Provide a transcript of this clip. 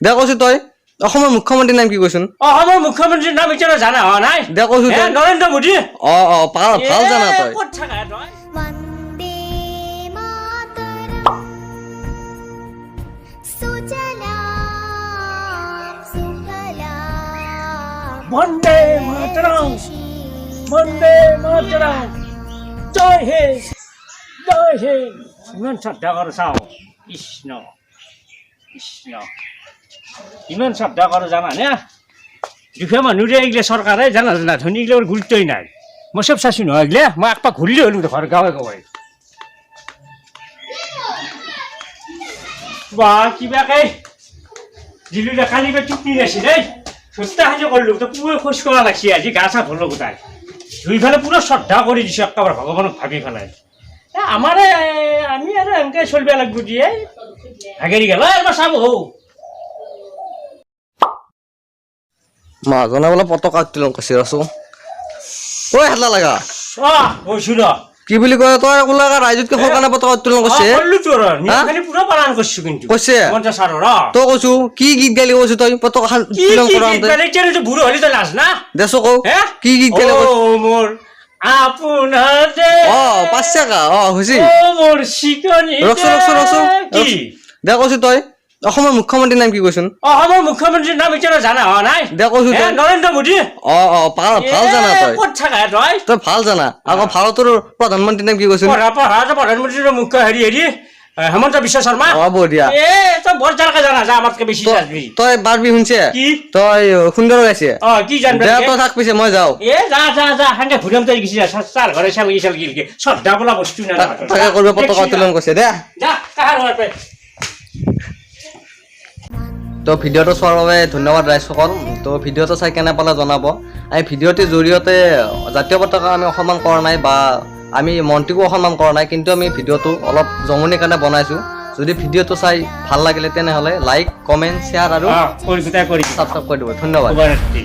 দে কৈছো তই অসমৰ মুখ্যমন্ত্ৰীৰ নাম কি কৈছোন অসমৰ মুখ্যমন্ত্ৰীৰ নাম এতিয়া জানা হোৱা নাই দে কৈছো তই নৰেন্দ্ৰ মোদী ভাল জানা তই ক'ত থাকা তই वन्दे मातरम् सुजलां सुफलां বন্দে মাতৰম বন্দে মাতৰম জয় হিন্দ জয় হিন্দ ইমান শ্ৰদ্ধা কৰোঁ চাওঁ কৃষ্ণ কৃষ্ণ ইমান শ্ৰদ্ধা কৰোঁ জানানে দুখীয়া মানুহৰে এইগিলা চৰকাৰে জানা ধনী এইগিলাৰ গুৰুত্বই নাই মই চব চাইছোঁ নহয় এইগিলা মই একপাক ঘূৰিলে হ'লো ঘৰ গাঁৱে গাঁৱে বা কিবাকে দিলোঁ দে কালি বা টুপনি নাছিল দেই সুস্থা সাহায্য কৰিলোঁ তো পুৱে খোজ কঢ়া লাগছি আজি গা চা ধৰলোঁ গোটাই দুইফালে পুৰা শ্ৰদ্ধা কৰি দিছোঁ একেবাৰে ভগৱানক ভাবি পেলাই আমাৰে আমি আৰু এনেকৈ চলিব লাগিব দিয়ে ভাগেৰি গেল এবাৰ চাব হৌ মাজনে বোলে পতকা উত্তোলন কৰিছে ৰচোন ঐ হাল্লা লাগা কৈছোঁ ৰ কি বুলি কয় তই বোলে ৰাইজতকে সৰকাৰণে পতকা উত্তোলন কৰিছে কৰিলোঁ তোৰ নিয়মখিনি পুৰা পালন কৰিছোঁ কিন্তু কৈছে মঞ্চ ছাৰৰ তই কৈছো কি গীত গালি কৈছো তই পতকা উত্তোলন কৰা বুঢ়ো হ'লি তই লাজ না দেছো কওঁ হে কি গীত গালি মোৰ আপোনাৰ যে পাঁচছে কা হৈছে মোৰ চিকনি ৰচোন কি দে কৈছো তই অসমৰ মুখ্যমন্ত্ৰীৰ নাম কি কৈছোন অসমৰ মুখ্যমন্ত্ৰীৰ নাম এতিয়া জানা হোৱা নাই দে কৈছো তই নৰেন্দ্ৰ মোদী ভাল জানা তই ক'ত থাকা তই তই ভাল জানা আকৌ ভাৰতৰ প্ৰধানমন্ত্ৰীৰ নাম কি কৈছোন প্ৰধানমন্ত্ৰীৰ মুখ্য হেৰি হেমন্ত বিশ্ব শৰ্মা বঢ়িয়া তই বৰ জালকে জানা যা আমাতকে বেছি জানবি তই বাৰবি শুনছে কি তই সুন্দৰ গাইছে কি জানবি তই থাক পিছে মই যাওঁ যা সাংগে ঘূৰাম তই গেছি চাৰ ঘৰে চাল গিলকে শ্ৰদ্ধা বোলা বস্তু নাই তাকে কৰিব পতকা উত্তোলন কৰিছে দে যা কাহাৰ ঘৰ পাই তো ভিডিঅ'টো চোৱাৰ বাবে ধন্যবাদ ৰাইজসকল তো ভিডিঅ'টো চাই কেনে পালে জনাব আমি ভিডিঅ'টিৰ জৰিয়তে জাতীয় পতাকা আমি অসন্মান কৰা নাই বা আমি মন্ত্ৰীকো অসন্মান কৰা নাই কিন্তু আমি ভিডিঅ'টো অলপ জমনিৰ কাৰণে বনাইছোঁ যদি ভিডিঅ'টো চাই ভাল লাগিলে তেনেহ'লে লাইক কমেণ্ট শ্বেয়াৰ আৰু কৰি ছাবস্ক্ৰাইব কৰি দিব ধন্যবাদ শুভৰাত্ৰি